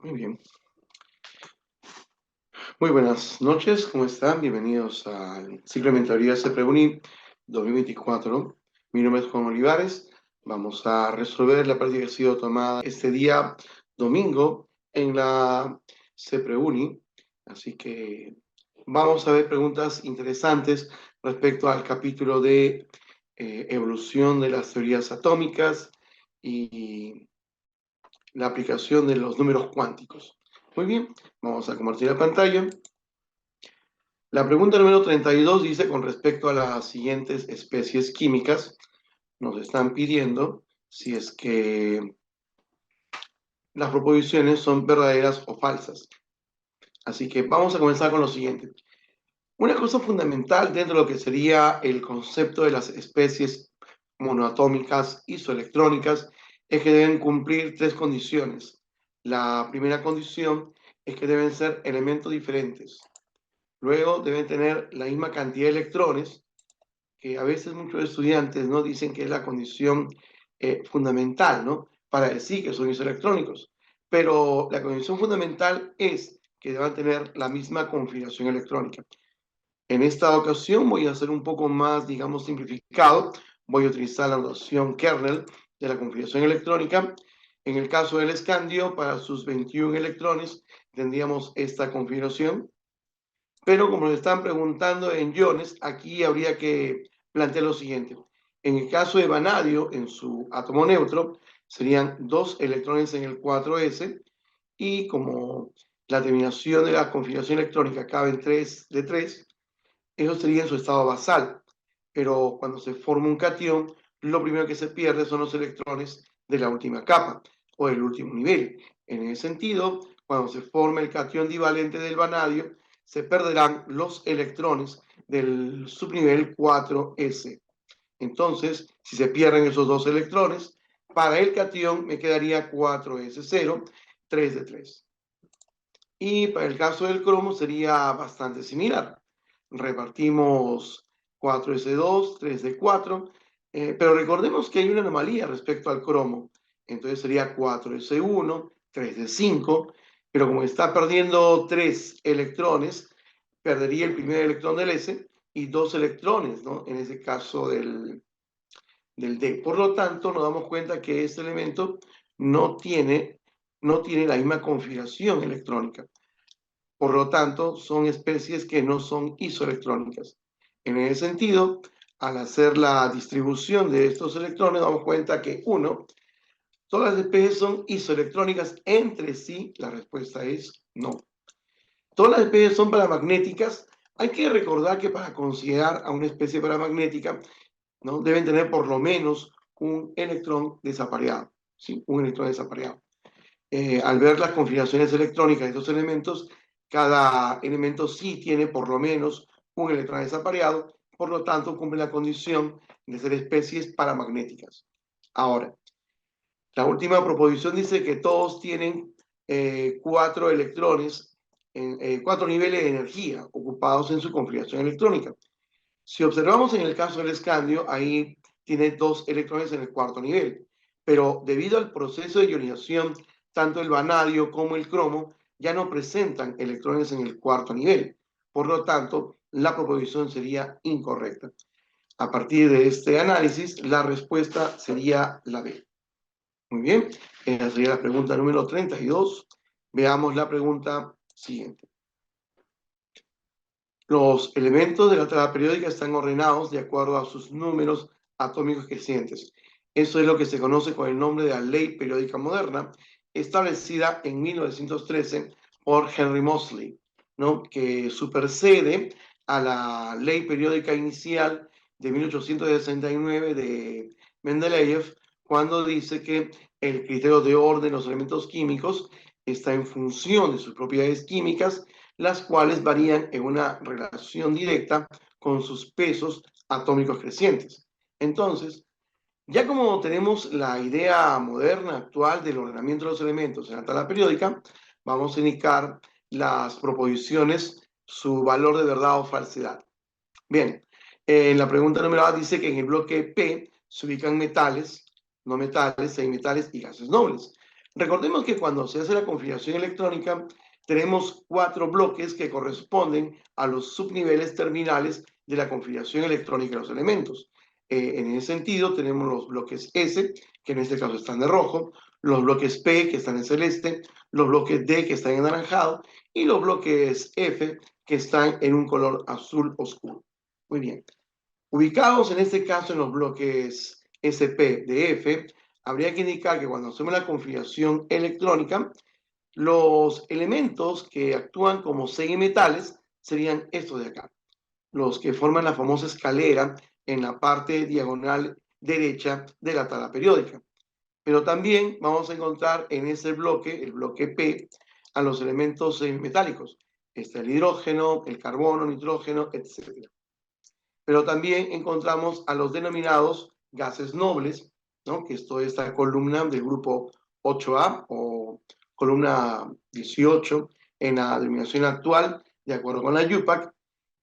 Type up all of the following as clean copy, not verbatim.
Muy bien. Muy buenas noches, ¿cómo están? Bienvenidos al ciclo de mentoría CEPREUNI 2024. Mi nombre es Juan Olivares. Vamos a resolver la práctica que ha sido tomada este día domingo en la CEPREUNI. Así que vamos a ver preguntas interesantes respecto al capítulo de evolución de las teorías atómicas y la aplicación de los números cuánticos. Muy bien, vamos a compartir la pantalla. La pregunta número 32 dice con respecto a las siguientes especies químicas, nos están pidiendo si es que las proposiciones son verdaderas o falsas. Así que vamos a comenzar con lo siguiente. Una cosa fundamental dentro de lo que sería el concepto de las especies monoatómicas isoelectrónicas es que deben cumplir tres condiciones. La primera condición es que deben ser elementos diferentes. Luego deben tener la misma cantidad de electrones, que a veces muchos estudiantes no dicen que es la condición fundamental, ¿no? Para decir que son isoelectrónicos. Pero la condición fundamental es que deban tener la misma configuración electrónica. En esta ocasión voy a hacer un poco más, digamos, simplificado. Voy a utilizar la notación kernel de la configuración electrónica. En el caso del escandio, para sus 21 electrones, tendríamos esta configuración. Pero como nos están preguntando en iones, aquí habría que plantear lo siguiente. En el caso de vanadio, en su átomo neutro, serían 2 electrones en el 4s, y como la terminación de la configuración electrónica cabe en 3 de 3, eso sería en su estado basal. Pero cuando se forma un catión, lo primero que se pierde son los electrones de la última capa o del último nivel. En ese sentido, cuando se forma el catión divalente del vanadio, se perderán los electrones del subnivel 4s. Entonces, si se pierden esos dos electrones, para el catión me quedaría 4s0, 3 de 3. Y para el caso del cromo sería bastante similar. Repartimos 4s2, 3d4, pero recordemos que hay una anomalía respecto al cromo. Entonces sería 4s1, 3d5, pero como está perdiendo 3 electrones, perdería el primer electrón del S y 2 electrones, ¿no? En ese caso del D. Por lo tanto, nos damos cuenta que este elemento no tiene la misma configuración electrónica. Por lo tanto, son especies que no son isoelectrónicas. En ese sentido, al hacer la distribución de estos electrones, damos cuenta que, uno, todas las especies son isoelectrónicas entre sí. La respuesta es no. Todas las especies son paramagnéticas. Hay que recordar que para considerar a una especie paramagnética, ¿no?, deben tener por lo menos un electrón desapareado. ¿Sí? Un electrón desapareado. Al ver las configuraciones electrónicas de estos elementos, cada elemento sí tiene por lo menos un electrón desapareado, por lo tanto cumple la condición de ser especies paramagnéticas. Ahora, la última proposición dice que todos tienen 4 electrones, 4 niveles de energía ocupados en su configuración electrónica. Si observamos en el caso del escandio, ahí tiene 2 electrones en el cuarto nivel, pero debido al proceso de ionización, tanto el vanadio como el cromo ya no presentan electrones en el cuarto nivel. Por lo tanto, la proposición sería incorrecta. A partir de este análisis, la respuesta sería la B. Muy bien, esa sería la pregunta número 32. Veamos la pregunta siguiente. Los elementos de la tabla periódica están ordenados de acuerdo a sus números atómicos crecientes. Eso es lo que se conoce con el nombre de la Ley Periódica Moderna, establecida en 1913 por Henry Moseley. ¿no?, que supersede a la ley periódica inicial de 1869 de Mendeleev, cuando dice que el criterio de orden de los elementos químicos está en función de sus propiedades químicas, las cuales varían en una relación directa con sus pesos atómicos crecientes. Entonces, ya como tenemos la idea moderna actual del ordenamiento de los elementos en la tabla periódica, vamos a indicar las proposiciones, su valor de verdad o falsedad. Bien, en la pregunta número A dice que en el bloque P se ubican metales, no metales, semimetales y gases nobles. Recordemos que cuando se hace la configuración electrónica, tenemos 4 bloques que corresponden a los subniveles terminales de la configuración electrónica de los elementos. En ese sentido, tenemos los bloques S, que en este caso están de rojo, los bloques P, que están en celeste, los bloques D, que están en anaranjado, y los bloques F, que están en un color azul oscuro. Muy bien. Ubicados en este caso en los bloques SP de F, habría que indicar que cuando hacemos la configuración electrónica, los elementos que actúan como semimetales serían estos de acá, los que forman la famosa escalera en la parte diagonal derecha de la tabla periódica. Pero también vamos a encontrar en ese bloque, el bloque P, a los elementos semimetálicos. Está el hidrógeno, el carbono, nitrógeno, etc. Pero también encontramos a los denominados gases nobles, ¿no?, que es toda esta columna del grupo 8A o columna 18 en la denominación actual, de acuerdo con la UPAC.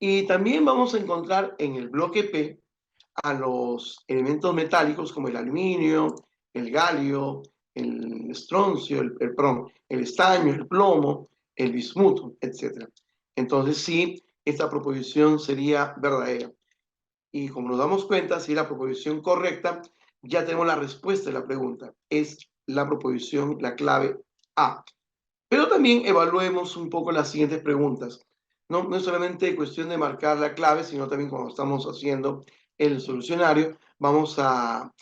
Y también vamos a encontrar en el bloque P a los elementos metálicos como el aluminio, el galio, el estroncio, el estaño, el plomo, el bismuto, etc. Entonces sí, esta proposición sería verdadera. Y como nos damos cuenta, si es la proposición correcta, ya tenemos la respuesta de la pregunta. Es la proposición, la clave A. Pero también evaluemos un poco las siguientes preguntas. No es solamente cuestión de marcar la clave, sino también cuando estamos haciendo el solucionario, vamos a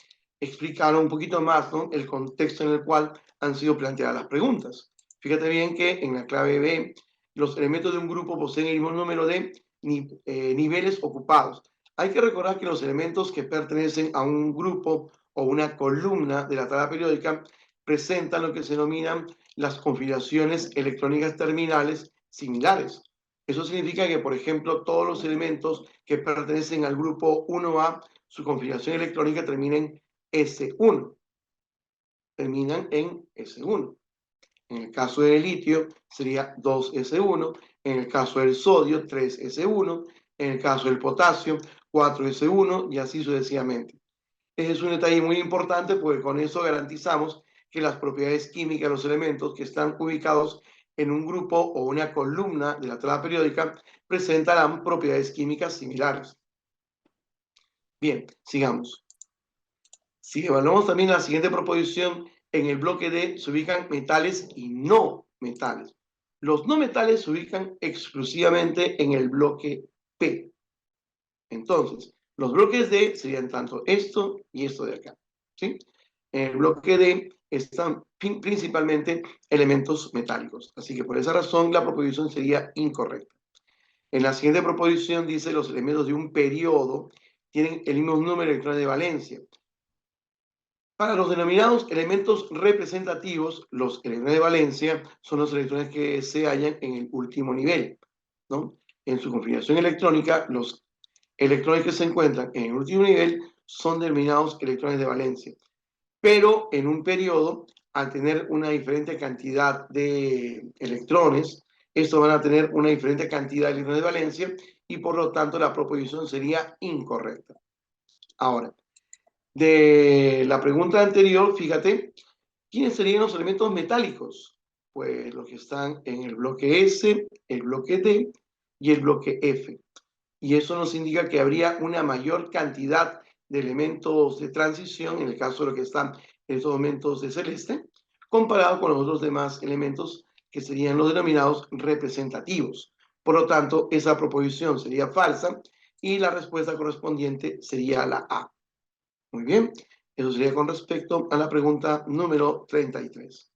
explicar un poquito más, ¿no?, el contexto en el cual han sido planteadas las preguntas. Fíjate bien que en la clave B, los elementos de un grupo poseen el mismo número de niveles ocupados. Hay que recordar que los elementos que pertenecen a un grupo o una columna de la tabla periódica presentan lo que se denominan las configuraciones electrónicas terminales similares. Eso significa que, por ejemplo, todos los elementos que pertenecen al grupo 1A, su configuración electrónica termina en S1. Terminan en S1. En el caso del litio sería 2S1, en el caso del sodio 3S1, en el caso del potasio 4S1 y así sucesivamente. Ese es un detalle muy importante porque con eso garantizamos que las propiedades químicas de los elementos que están ubicados en un grupo o una columna de la tabla periódica presentarán propiedades químicas similares. Bien, sigamos. Si evaluamos también la siguiente proposición, en el bloque D se ubican metales y no metales. Los no metales se ubican exclusivamente en el bloque P. Entonces, los bloques D serían tanto esto y esto de acá, ¿sí? En el bloque D están principalmente elementos metálicos. Así que por esa razón la proposición sería incorrecta. En la siguiente proposición dice los elementos de un periodo tienen el mismo número de electrones de valencia. Para los denominados elementos representativos, los electrones de valencia son los electrones que se hallan en el último nivel, ¿no? En su configuración electrónica, los electrones que se encuentran en el último nivel son denominados electrones de valencia. Pero en un periodo, al tener una diferente cantidad de electrones, estos van a tener una diferente cantidad de electrones de valencia y por lo tanto la proposición sería incorrecta. Ahora, de la pregunta anterior, fíjate, ¿quiénes serían los elementos metálicos? Pues los que están en el bloque S, el bloque D y el bloque F. Y eso nos indica que habría una mayor cantidad de elementos de transición, en el caso de los que están en estos momentos de celeste, comparado con los otros demás elementos que serían los denominados representativos. Por lo tanto, esa proposición sería falsa y la respuesta correspondiente sería la A. Muy bien, eso sería con respecto a la pregunta número 33.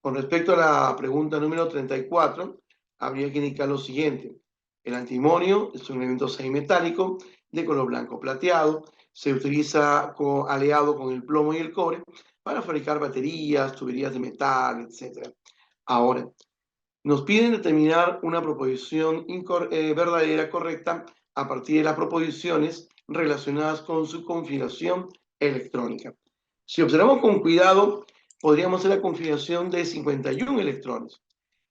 Con respecto a la pregunta número 34, habría que indicar lo siguiente. El antimonio es un elemento semimetálico de color blanco plateado. Se utiliza aliado con el plomo y el cobre para fabricar baterías, tuberías de metal, etc. Ahora, nos piden determinar una proposición verdadera correcta a partir de las proposiciones relacionadas con su configuración electrónica. Si observamos con cuidado, podríamos hacer la configuración de 51 electrones.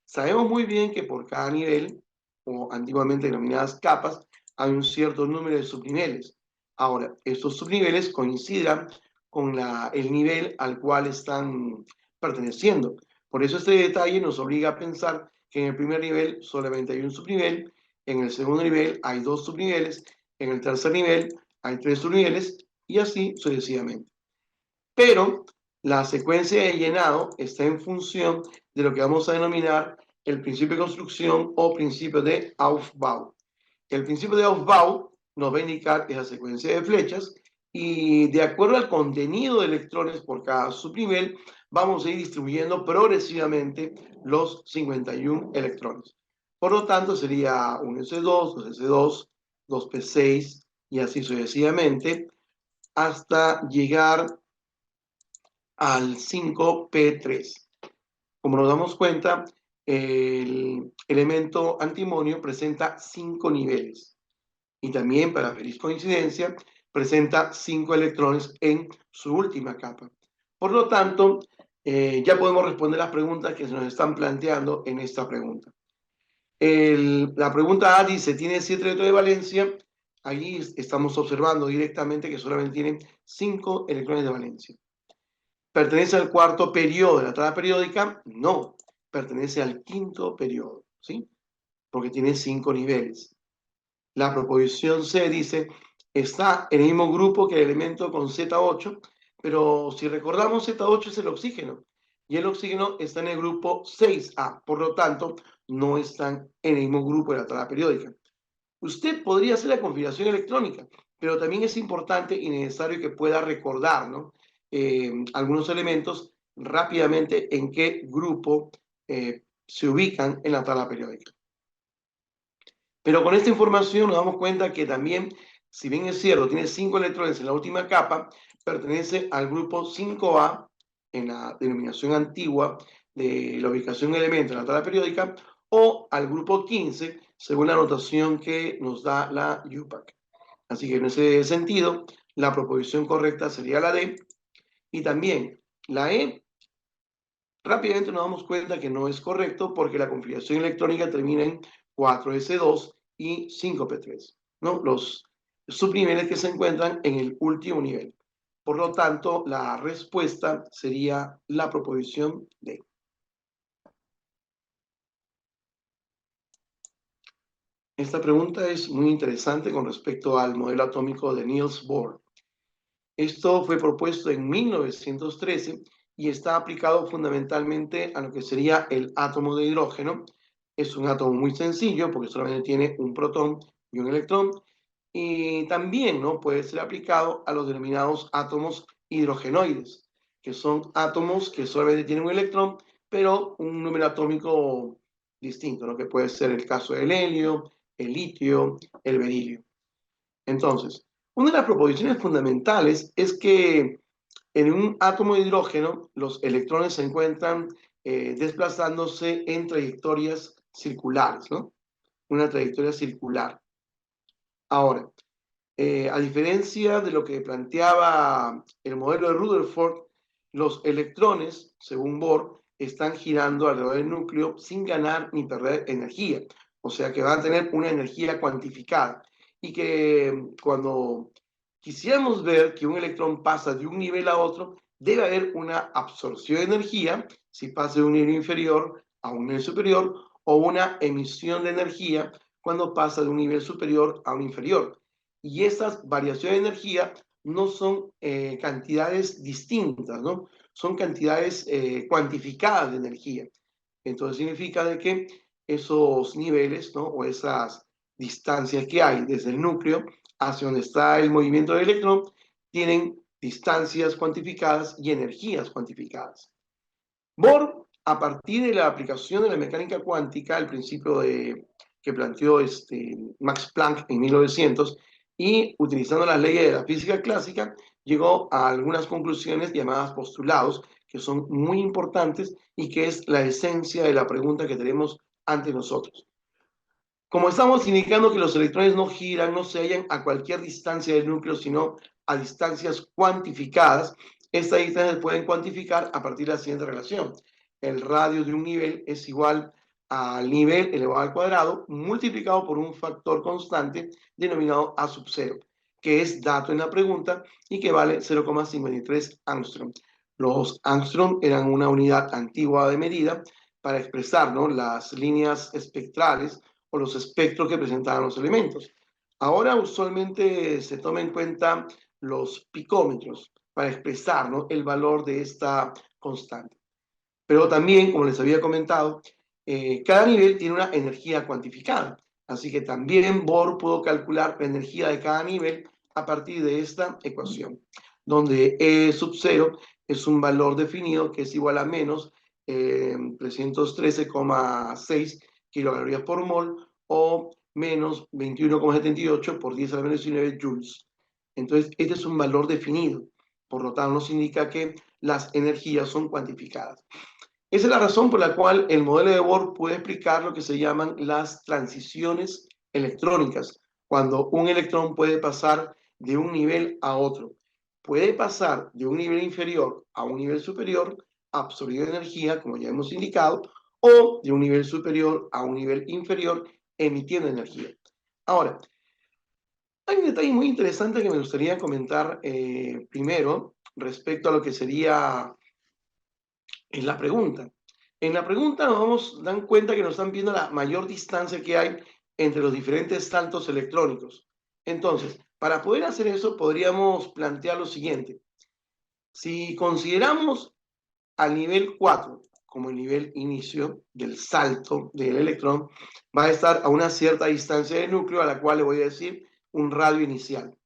Sabemos muy bien que por cada nivel, o antiguamente denominadas capas, hay un cierto número de subniveles. Ahora, estos subniveles coincidan con el nivel al cual están perteneciendo. Por eso este detalle nos obliga a pensar que en el primer nivel solamente hay un subnivel, en el segundo nivel hay dos subniveles, en el tercer nivel hay tres subniveles y así sucesivamente. Pero la secuencia de llenado está en función de lo que vamos a denominar el principio de construcción o principio de Aufbau. El principio de Aufbau nos va a indicar esa secuencia de flechas y de acuerdo al contenido de electrones por cada subnivel, vamos a ir distribuyendo progresivamente los 51 electrones. Por lo tanto, sería un S2, 2S2, 2P6 y así sucesivamente hasta llegar al 5P3. Como nos damos cuenta, el elemento antimonio presenta 5 niveles y también, para feliz coincidencia, presenta 5 electrones en su última capa. Por lo tanto, ya podemos responder las preguntas que se nos están planteando en esta pregunta. La pregunta A dice, ¿tiene 7 electrones de valencia? Allí estamos observando directamente que solamente tiene 5 electrones de valencia. ¿Pertenece al cuarto periodo de la tabla periódica? No, pertenece al quinto periodo, ¿sí? Porque tiene 5 niveles. La proposición C dice, está en el mismo grupo que el elemento con Z8, pero si recordamos, Z8 es el oxígeno, y el oxígeno está en el grupo 6A, por lo tanto, no están en el mismo grupo de la tabla periódica. Usted podría hacer la configuración electrónica, pero también es importante y necesario que pueda recordar, ¿no? Algunos elementos rápidamente en qué grupo se ubican en la tabla periódica. Pero con esta información nos damos cuenta que también, si bien es cierto, tiene 5 electrones en la última capa, pertenece al grupo 5A en la denominación antigua de la ubicación de elementos en la tabla periódica, o al grupo 15, según la notación que nos da la UPAC. Así que en ese sentido, la proposición correcta sería la D. Y también la E, rápidamente nos damos cuenta que no es correcto porque la configuración electrónica termina en 4S2 y 5P3, ¿no? Los subniveles que se encuentran en el último nivel. Por lo tanto, la respuesta sería la proposición D. Esta pregunta es muy interesante con respecto al modelo atómico de Niels Bohr. Esto fue propuesto en 1913 y está aplicado fundamentalmente a lo que sería el átomo de hidrógeno. Es un átomo muy sencillo porque solamente tiene un protón y un electrón. Y también, ¿no?, puede ser aplicado a los denominados átomos hidrogenoides, que son átomos que solamente tienen un electrón, pero un número atómico distinto, ¿no?, que puede ser el caso del helio, el litio, el berilio. Entonces, una de las proposiciones fundamentales es que en un átomo de hidrógeno los electrones se encuentran desplazándose en trayectorias circulares, ¿no? Una trayectoria circular. Ahora, a diferencia de lo que planteaba el modelo de Rutherford, los electrones, según Bohr, están girando alrededor del núcleo sin ganar ni perder energía. O sea que van a tener una energía cuantificada. Y que cuando quisiéramos ver que un electrón pasa de un nivel a otro, debe haber una absorción de energía, si pasa de un nivel inferior a un nivel superior, o una emisión de energía cuando pasa de un nivel superior a un inferior. Y esas variaciones de energía no son cantidades distintas, ¿no? Son cantidades cuantificadas de energía. Entonces significa de que esos niveles, ¿no?, o esas distancias que hay desde el núcleo hacia donde está el movimiento del electrón, tienen distancias cuantificadas y energías cuantificadas. Bohr a partir de la aplicación de la mecánica cuántica, el principio que planteó Max Planck en 1900, y utilizando las leyes de la física clásica, llegó a algunas conclusiones llamadas postulados, que son muy importantes y que es la esencia de la pregunta que tenemos ante nosotros. Como estamos indicando que los electrones no giran, no se hallan a cualquier distancia del núcleo, sino a distancias cuantificadas, estas distancias se pueden cuantificar a partir de la siguiente relación. El radio de un nivel es igual al nivel elevado al cuadrado multiplicado por un factor constante denominado A sub 0, que es dato en la pregunta y que vale 0,53 angstrom. Los angstrom eran una unidad antigua de medida para expresar, ¿no?, las líneas espectrales o los espectros que presentaban los elementos. Ahora usualmente se toma en cuenta los picómetros para expresar, ¿no?, el valor de esta constante. Pero también, como les había comentado, cada nivel tiene una energía cuantificada. Así que también Bohr pudo calcular la energía de cada nivel a partir de esta ecuación, donde E sub 0 es un valor definido que es igual a menos 313,6 kilocalorías por mol o menos 21,78 por 10 a la menos 19 joules. Entonces, este es un valor definido. Por lo tanto, nos indica que las energías son cuantificadas. Esa es la razón por la cual el modelo de Bohr puede explicar lo que se llaman las transiciones electrónicas, cuando un electrón puede pasar de un nivel a otro. Puede pasar de un nivel inferior a un nivel superior, absorbiendo energía, como ya hemos indicado, o de un nivel superior a un nivel inferior, emitiendo energía. Ahora, hay un detalle muy interesante que me gustaría comentar primero respecto a lo que sería en la pregunta. En la pregunta nos dan cuenta que nos están viendo la mayor distancia que hay entre los diferentes saltos electrónicos. Entonces, para poder hacer eso, podríamos plantear lo siguiente. Si consideramos al nivel 4 como el nivel inicio del salto del electrón, va a estar a una cierta distancia del núcleo, a la cual le voy a decir un radio inicial.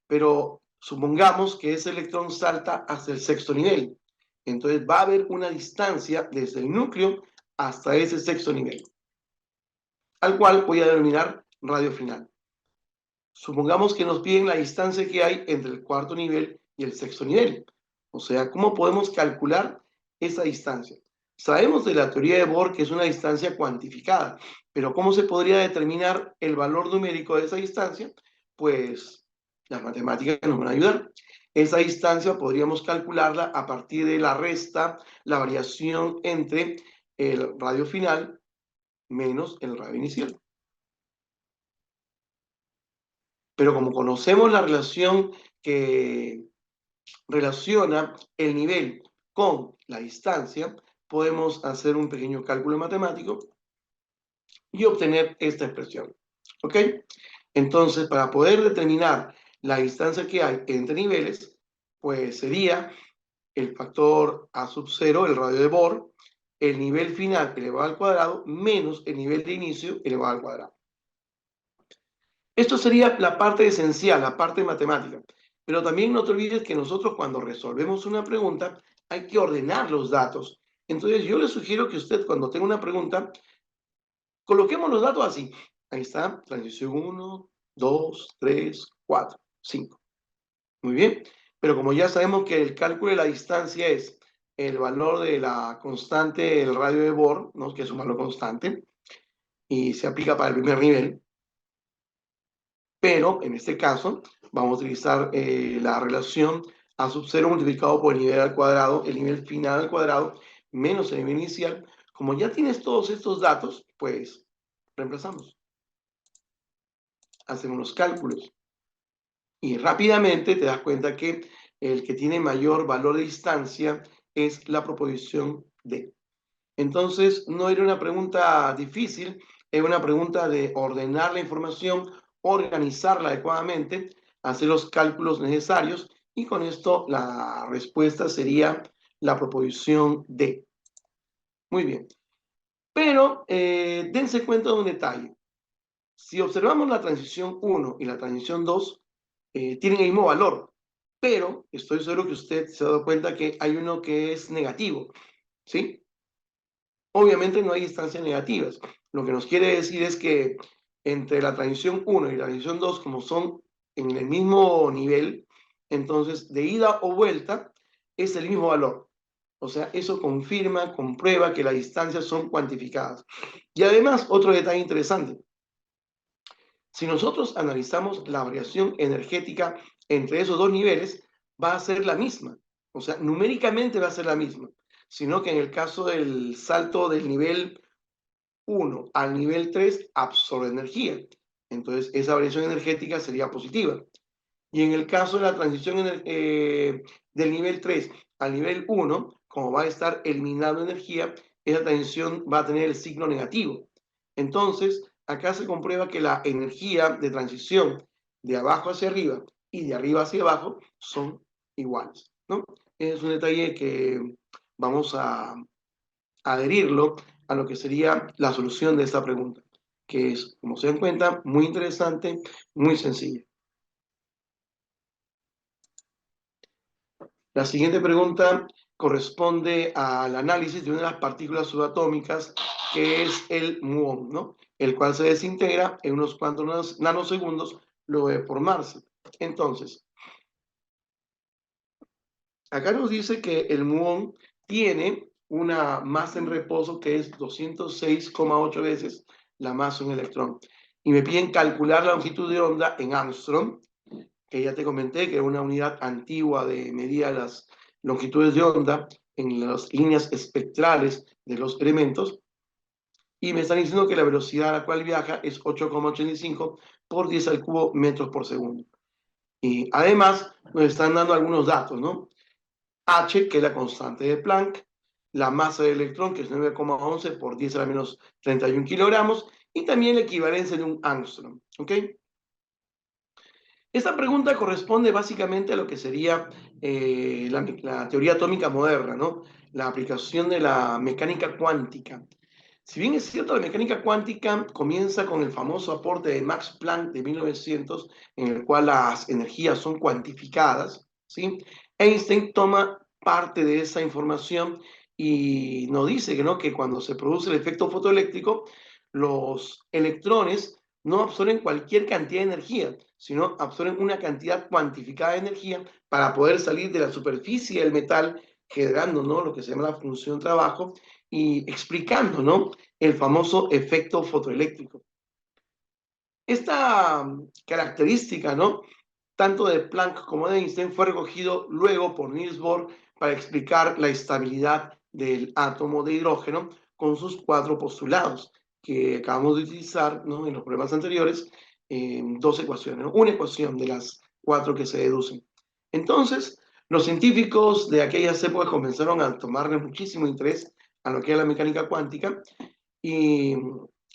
Pero supongamos que ese electrón salta hasta el sexto nivel. Entonces va a haber una distancia desde el núcleo hasta ese sexto nivel, al cual voy a denominar radio final. Supongamos que nos piden la distancia que hay entre el cuarto nivel y el sexto nivel. O sea, ¿cómo podemos calcular esa distancia? Sabemos de la teoría de Bohr que es una distancia cuantificada, pero ¿cómo se podría determinar el valor numérico de esa distancia? Pues las matemáticas nos van a ayudar. Esa distancia podríamos calcularla a partir de la resta, la variación entre el radio final menos el radio inicial. Pero como conocemos la relación que relaciona el nivel con la distancia, podemos hacer un pequeño cálculo matemático y obtener esta expresión. ¿Ok? Entonces, para poder determinar la distancia que hay entre niveles, pues sería el factor A sub 0, el radio de Bohr, el nivel final elevado al cuadrado, menos el nivel de inicio elevado al cuadrado. Esto sería la parte esencial, la parte matemática. Pero también no te olvides que nosotros cuando resolvemos una pregunta hay que ordenar los datos. Entonces yo le sugiero que usted cuando tenga una pregunta, coloquemos los datos así. Ahí está, transición 1, 2, 3, 4, 5. Muy bien. Pero como ya sabemos que el cálculo de la distancia es el valor de la constante del radio de Bohr, ¿no?, que es un valor constante, y se aplica para el primer nivel. Pero en este caso vamos a utilizar la relación A sub 0 multiplicado por el nivel al cuadrado, el nivel final al cuadrado, menos el nivel inicial. Como ya tienes todos estos datos, pues reemplazamos. Hacemos los cálculos. Y rápidamente te das cuenta que el que tiene mayor valor de distancia es la proposición D. Entonces, no era una pregunta difícil, era una pregunta de ordenar la información, organizarla adecuadamente, hacer los cálculos necesarios y con esto la respuesta sería la proposición D. Muy bien. Pero dense cuenta de un detalle. Si observamos la transición 1 y la transición 2, tienen el mismo valor, pero estoy seguro que usted se ha dado cuenta que hay uno que es negativo, ¿sí? Obviamente no hay distancias negativas. Lo que nos quiere decir es que entre la transición 1 y la transición 2, como son en el mismo nivel, entonces de ida o vuelta es el mismo valor. O sea, eso confirma, comprueba que las distancias son cuantificadas. Y además, otro detalle interesante. Si nosotros analizamos la variación energética entre esos dos niveles, va a ser la misma. O sea, numéricamente va a ser la misma. Sino que en el caso del salto del nivel 1 al nivel 3 absorbe energía. Entonces, esa variación energética sería positiva. Y en el caso de la transición del nivel 3 al nivel 1, como va a estar eliminando energía, esa transición va a tener el signo negativo. Entonces, acá se comprueba que la energía de transición de abajo hacia arriba y de arriba hacia abajo son iguales, ¿no? Es un detalle que vamos a adherirlo a lo que sería la solución de esta pregunta, que es, como se dan cuenta, muy interesante, muy sencilla. La siguiente pregunta corresponde al análisis de una de las partículas subatómicas, que es el muón, ¿no? El cual se desintegra en unos cuantos nanosegundos luego de formarse. Entonces, acá nos dice que el muón tiene una masa en reposo que es 206,8 veces la masa de un electrón. Y me piden calcular la longitud de onda en Armstrong, que ya te comenté que es una unidad antigua de medir las longitudes de onda en las líneas espectrales de los elementos. Y me están diciendo que la velocidad a la cual viaja es 8,85 por 10 al cubo metros por segundo. Y además nos están dando algunos datos, ¿no? H, que es la constante de Planck, la masa del electrón, que es 9,11 por 10 a la menos 31 kilogramos, y también la equivalencia de un Armstrong, ¿ok? Esta pregunta corresponde básicamente a lo que sería la teoría atómica moderna, ¿no? La aplicación de la mecánica cuántica. Si bien es cierto, la mecánica cuántica comienza con el famoso aporte de Max Planck de 1900, en el cual las energías son cuantificadas, ¿sí? Einstein toma parte de esa información y nos dice que, ¿no?, que cuando se produce el efecto fotoeléctrico, los electrones no absorben cualquier cantidad de energía, sino absorben una cantidad cuantificada de energía para poder salir de la superficie del metal, generando, ¿no?, lo que se llama la función trabajo y explicando, ¿no?, el famoso efecto fotoeléctrico. Esta característica, ¿no?, tanto de Planck como de Einstein, fue recogido luego por Niels Bohr para explicar la estabilidad del átomo de hidrógeno con sus 4 postulados que acabamos de utilizar, ¿no?, en los problemas anteriores, dos ecuaciones, ¿no? Una ecuación de las 4 que se deducen. Entonces, los científicos de aquellas épocas comenzaron a tomarle muchísimo interés a lo que es la mecánica cuántica y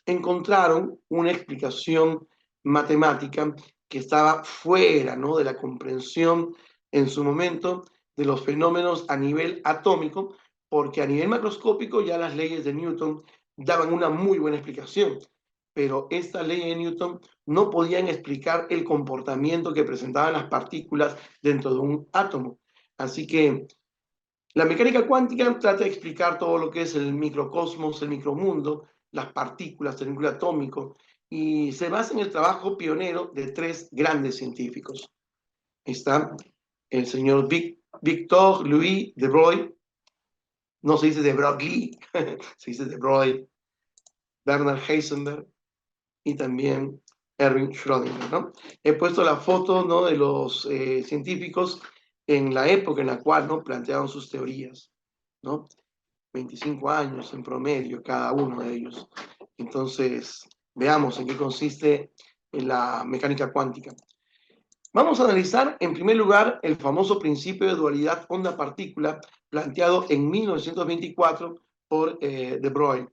encontraron una explicación matemática que estaba fuera, ¿no?, de la comprensión en su momento de los fenómenos a nivel atómico, porque a nivel macroscópico ya las leyes de Newton daban una muy buena explicación, pero estas leyes de Newton no podían explicar el comportamiento que presentaban las partículas dentro de un átomo. Así que la mecánica cuántica trata de explicar todo lo que es el microcosmos, el micromundo, las partículas, el núcleo atómico, y se basa en el trabajo pionero de 3 grandes científicos. Está el señor Victor Louis de Broglie, no se dice de Broglie, se dice de Broglie, Bernard Heisenberg y también Erwin Schrödinger, ¿no? He puesto la foto, ¿no?, de los científicos en la época en la cual, ¿no?, planteaban sus teorías, ¿no? 25 años en promedio cada uno de ellos. Entonces, veamos en qué consiste en la mecánica cuántica. Vamos a analizar en primer lugar el famoso principio de dualidad onda-partícula planteado en 1924 por de Broglie.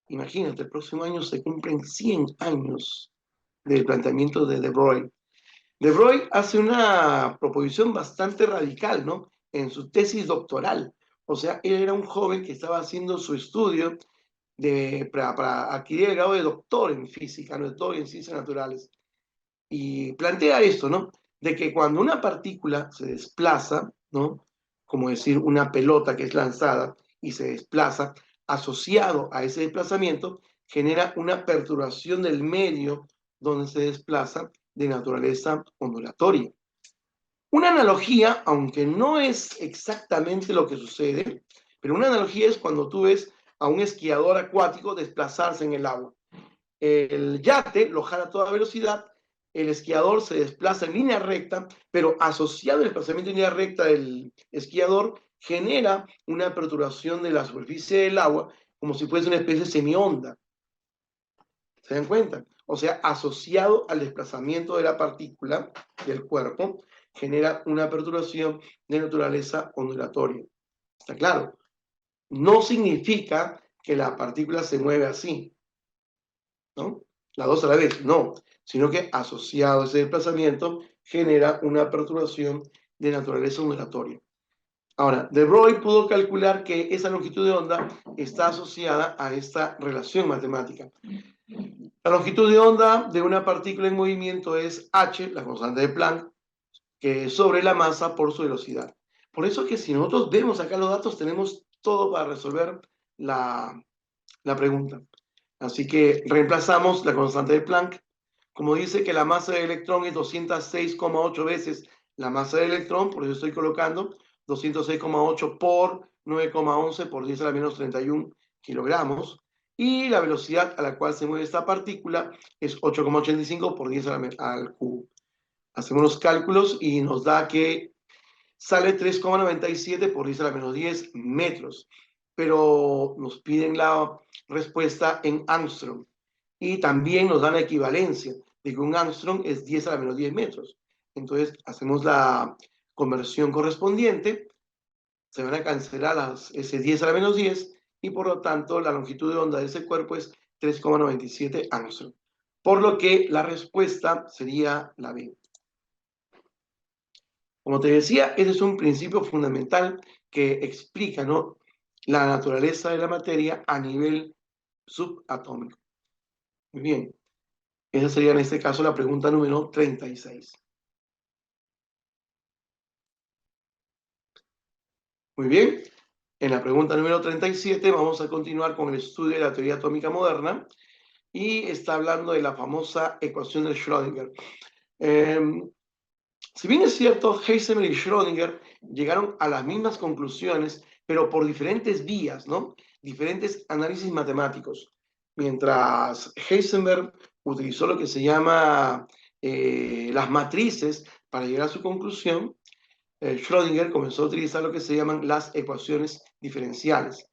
Imagínate, el próximo año se cumplen 100 años del planteamiento de Broglie. De Broglie hace una proposición bastante radical, ¿no?, en su tesis doctoral. O sea, él era un joven que estaba haciendo su estudio para adquirir el grado de doctor en física, ¿no?, doctor en ciencias naturales. Y plantea esto, ¿no?, de que cuando una partícula se desplaza, ¿no?, como decir una pelota que es lanzada y se desplaza asociado a ese desplazamiento, genera una perturbación del medio donde se desplaza de naturaleza ondulatoria. Una analogía, aunque no es exactamente lo que sucede, pero una analogía es cuando tú ves a un esquiador acuático desplazarse en el agua. El yate lo jala a toda velocidad, el esquiador se desplaza en línea recta, pero asociado al desplazamiento en línea recta del esquiador, genera una perturbación de la superficie del agua como si fuese una especie de semionda. ¿Se dan cuenta? O sea, asociado al desplazamiento de la partícula del cuerpo, genera una perturbación de naturaleza ondulatoria. ¿Está claro? No significa que la partícula se mueve así, ¿no? Las dos a la vez, no, sino que asociado a ese desplazamiento genera una perturbación de naturaleza ondulatoria. Ahora, de Broglie pudo calcular que esa longitud de onda está asociada a esta relación matemática. La longitud de onda de una partícula en movimiento es h, la constante de Planck, que es sobre la masa por su velocidad. Por eso que si nosotros vemos acá los datos, tenemos todo para resolver la pregunta. Así que reemplazamos la constante de Planck. Como dice que la masa del electrón es 206,8 veces la masa del electrón, por eso estoy colocando 206,8 por 9,11 por 10 a la menos 31 kilogramos. Y la velocidad a la cual se mueve esta partícula es 8,85 por 10 al cubo. Hacemos los cálculos y nos da que sale 3,97 por 10 a la menos 10 metros. Pero nos piden la respuesta en Armstrong. Y también nos dan la equivalencia de que un Armstrong es 10 a la menos 10 metros. Entonces hacemos la conversión correspondiente, se van a cancelar ese 10 a la menos 10 y por lo tanto la longitud de onda de ese cuerpo es 3,97 Armstrong. Por lo que la respuesta sería la B. Como te decía, ese es un principio fundamental que explica, ¿no?, la naturaleza de la materia a nivel subatómico. Muy bien. Esa sería en este caso la pregunta número 36. Muy bien. En la pregunta número 37 vamos a continuar con el estudio de la teoría atómica moderna y está hablando de la famosa ecuación de Schrödinger. Si bien es cierto, Heisenberg y Schrödinger llegaron a las mismas conclusiones, pero por diferentes vías, ¿no? Diferentes análisis matemáticos. Mientras Heisenberg utilizó lo que se llama las matrices para llegar a su conclusión, Schrödinger comenzó a utilizar lo que se llaman las ecuaciones diferenciales.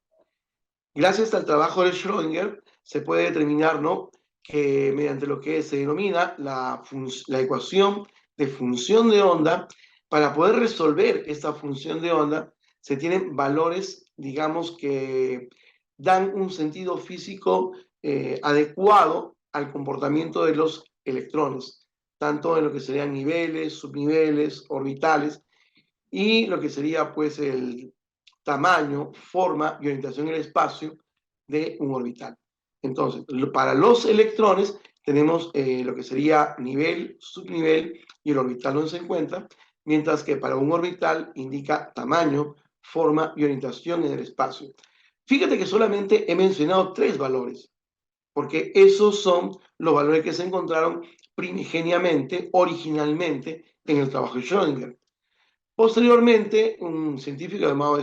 Gracias al trabajo de Schrödinger se puede determinar, ¿no?, que mediante lo que se denomina la ecuación de función de onda, para poder resolver esta función de onda, se tienen valores, digamos, que dan un sentido físico adecuado al comportamiento de los electrones, tanto en lo que serían niveles, subniveles, orbitales, y lo que sería pues el tamaño, forma y orientación en el espacio de un orbital. Entonces, para los electrones tenemos lo que sería nivel, subnivel y el orbital donde se encuentra, mientras que para un orbital indica tamaño, forma y orientación en el espacio. Fíjate que solamente he mencionado 3 valores, porque esos son los valores que se encontraron primigeniamente, originalmente, en el trabajo de Schrödinger. Posteriormente, un científico llamado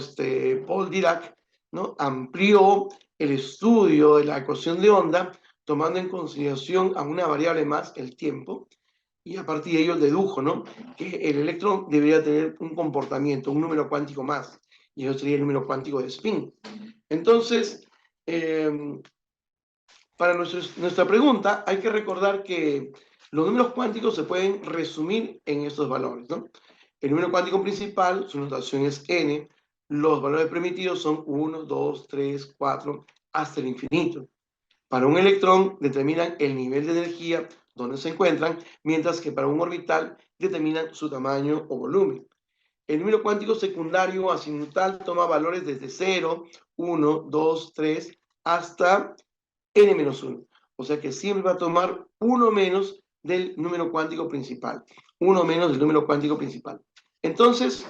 Paul Dirac, ¿no?, amplió el estudio de la ecuación de onda, tomando en consideración a una variable más, el tiempo, y a partir de ello dedujo, ¿no?, que el electrón debería tener un comportamiento, un número cuántico más, y eso sería el número cuántico de spin. Entonces, para nuestra pregunta, hay que recordar que los números cuánticos se pueden resumir en estos valores, ¿no? El número cuántico principal, su notación es n, los valores permitidos son 1, 2, 3, 4, hasta el infinito. Para un electrón determinan el nivel de energía donde se encuentran, mientras que para un orbital determinan su tamaño o volumen. El número cuántico secundario azimutal toma valores desde 0, 1, 2, 3, hasta n-1. O sea que siempre va a tomar uno menos del número cuántico principal. Uno menos del número cuántico principal. Entonces,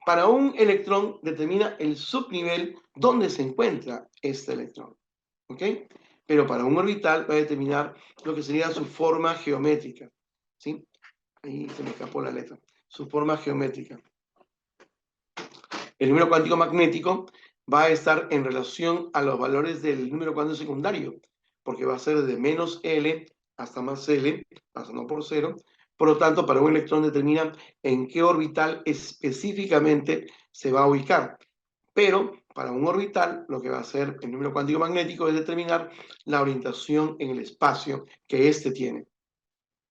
para un electrón determina el subnivel dónde se encuentra este electrón. ¿Ok? Pero para un orbital va a determinar lo que sería su forma geométrica. ¿Sí? Ahí se me escapó la letra. Su forma geométrica. El número cuántico magnético va a estar en relación a los valores del número cuántico secundario, porque va a ser de menos L hasta más L, pasando por cero. Por lo tanto, para un electrón determina en qué orbital específicamente se va a ubicar. Pero para un orbital, lo que va a hacer el número cuántico magnético es determinar la orientación en el espacio que éste tiene.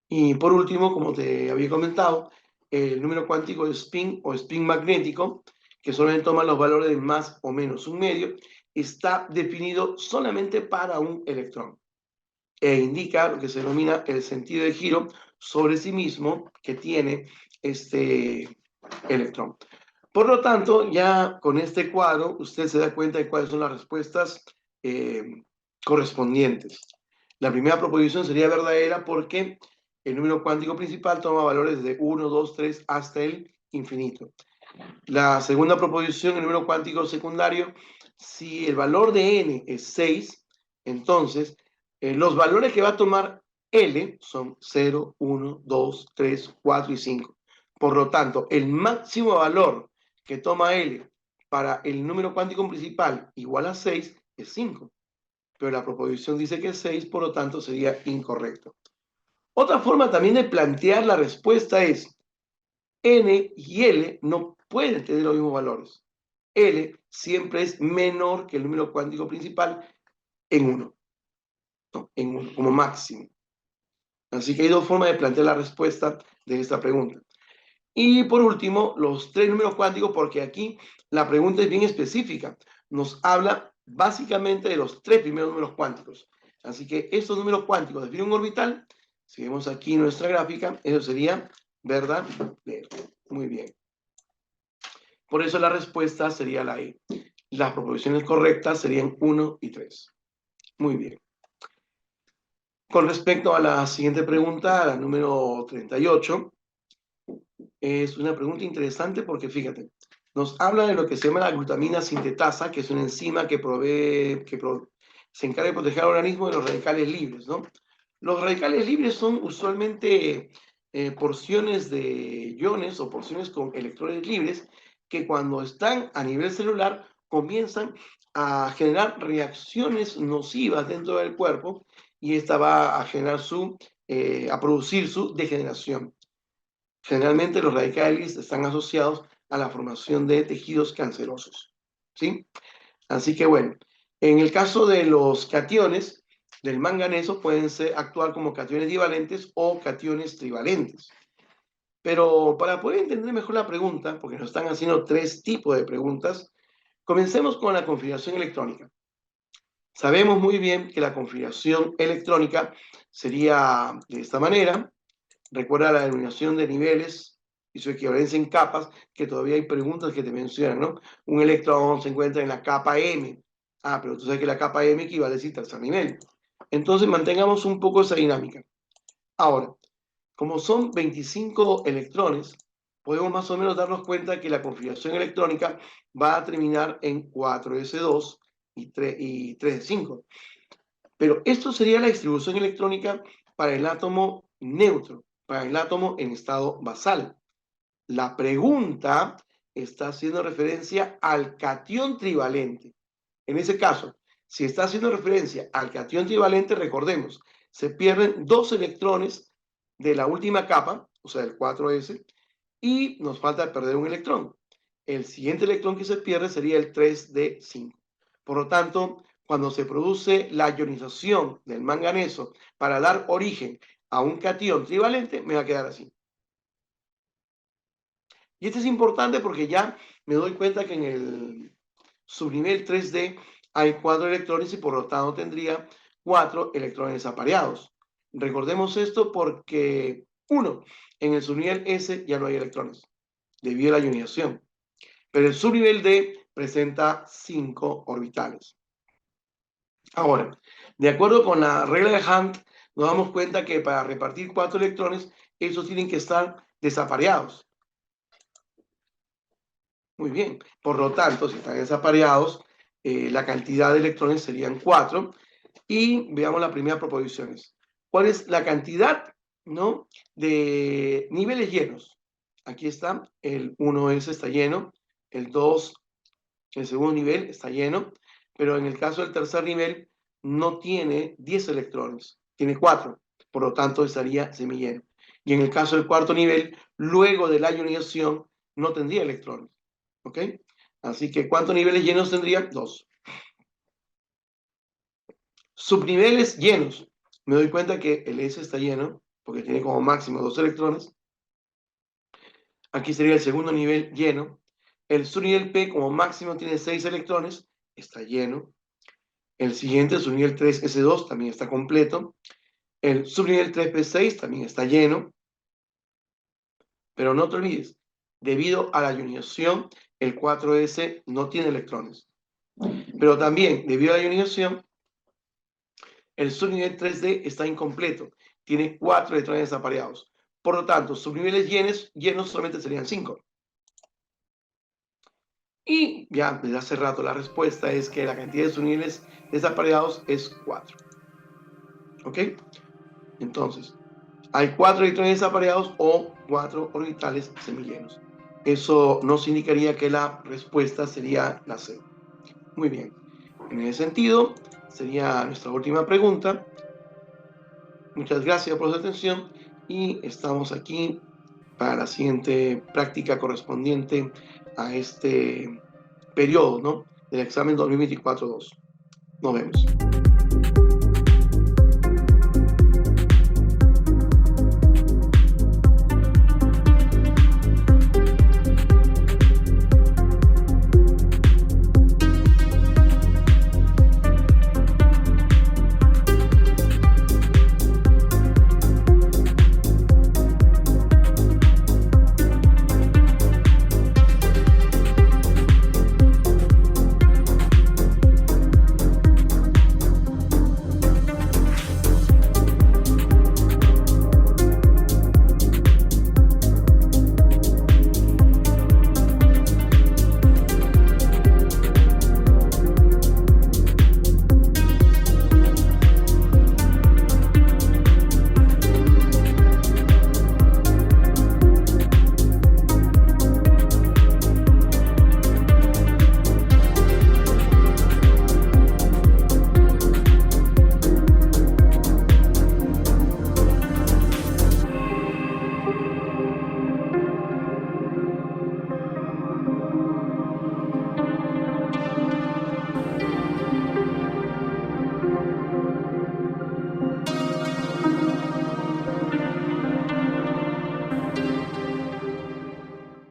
Y por último, como te había comentado, el número cuántico de spin o spin magnético, que solamente toma los valores de más o menos un medio, está definido solamente para un electrón e indica lo que se denomina el sentido de giro sobre sí mismo que tiene este electrón. Por lo tanto, ya con este cuadro, usted se da cuenta de cuáles son las respuestas correspondientes. La primera proposición sería verdadera porque el número cuántico principal toma valores de 1, 2, 3 hasta el infinito. La segunda proposición, el número cuántico secundario, si el valor de n es 6, entonces los valores que va a tomar L son 0, 1, 2, 3, 4 y 5. Por lo tanto, el máximo valor que toma L para el número cuántico principal igual a 6 es 5. Pero la proposición dice que es 6, por lo tanto sería incorrecto. Otra forma también de plantear la respuesta es N y L no pueden tener los mismos valores. L siempre es menor que el número cuántico principal en 1, ¿no? En 1 como máximo. Así que hay dos formas de plantear la respuesta de esta pregunta. Y por último, los tres números cuánticos, porque aquí la pregunta es bien específica. Nos habla básicamente de los tres primeros números cuánticos. Así que estos números cuánticos definen un orbital. Si vemos aquí nuestra gráfica, eso sería verdadero. Muy bien. Por eso la respuesta sería la E. Las proposiciones correctas serían 1 y 3. Muy bien. Con respecto a la siguiente pregunta, la número 38, es una pregunta interesante porque fíjate, nos habla de lo que se llama la glutamina sintetasa, que es una enzima que se encarga de proteger al organismo de los radicales libres, ¿no? Los radicales libres son usualmente porciones de iones o porciones con electrones libres que cuando están a nivel celular comienzan a generar reacciones nocivas dentro del cuerpo y esta va a generar a producir su degeneración. Generalmente los radicales están asociados a la formación de tejidos cancerosos, ¿sí? Así que bueno, en el caso de los cationes del manganeso pueden actuar como cationes divalentes o cationes trivalentes. Pero para poder entender mejor la pregunta, porque nos están haciendo tres tipos de preguntas, comencemos con la configuración electrónica. Sabemos muy bien que la configuración electrónica sería de esta manera. Recuerda la denominación de niveles y su equivalencia en capas, que todavía hay preguntas que te mencionan, ¿no? Un electrón se encuentra en la capa M. Ah, pero tú sabes que la capa M equivale a tercer nivel. Entonces mantengamos un poco esa dinámica. Ahora, como son 25 electrones, podemos más o menos darnos cuenta que la configuración electrónica va a terminar en 4s2 y 3s5. Pero esto sería la distribución electrónica para el átomo neutro, para el átomo en estado basal. La pregunta está haciendo referencia al catión trivalente. En ese caso, si está haciendo referencia al catión trivalente, recordemos, se pierden 2 electrones de la última capa, o sea, el 4s, y nos falta perder un electrón. El siguiente electrón que se pierde sería el 3d5. Por lo tanto, cuando se produce la ionización del manganeso para dar origen a un catión trivalente, me va a quedar así. Y esto es importante porque ya me doy cuenta que en el subnivel 3D hay 4 electrones y por lo tanto tendría 4 electrones apareados. Recordemos esto porque, uno, en el subnivel S ya no hay electrones debido a la ionización, pero el subnivel D presenta 5 orbitales. Ahora, de acuerdo con la regla de Hunt, nos damos cuenta que para repartir 4 electrones, esos tienen que estar desapareados. Muy bien. Por lo tanto, si están desapareados, la cantidad de electrones serían 4. Y veamos las primeras proposiciones. ¿Cuál es la cantidad, ¿no?, de niveles llenos? Aquí está, el 1s está lleno, el 2, el segundo nivel está lleno, pero en el caso del tercer nivel no tiene 10 electrones, tiene 4, por lo tanto estaría semilleno. Y en el caso del cuarto nivel, luego de la ionización, no tendría electrones, ¿ok? Así que, ¿cuántos niveles llenos tendría? 2. Subniveles llenos. Me doy cuenta que el S está lleno, porque tiene como máximo 2 electrones. Aquí sería el segundo nivel lleno. El subnivel P como máximo tiene 6 electrones, está lleno. El siguiente, el subnivel 3S2, también está completo. El subnivel 3P6 también está lleno. Pero no te olvides, debido a la ionización, el 4S no tiene electrones. Pero también, debido a la ionización, el subnivel 3D está incompleto, tiene 4 electrones desapareados. Por lo tanto, subniveles llenos solamente serían 5. Y ya desde hace rato la respuesta es que la cantidad de subniveles desapareados es 4. ¿Ok? Entonces, hay 4 electrones desapareados o 4 orbitales semillenos. Eso nos indicaría que la respuesta sería la C. Muy bien. En ese sentido, sería nuestra última pregunta. Muchas gracias por su atención y estamos aquí para la siguiente práctica correspondiente a este periodo, ¿no?, del examen 2024-2. Nos vemos.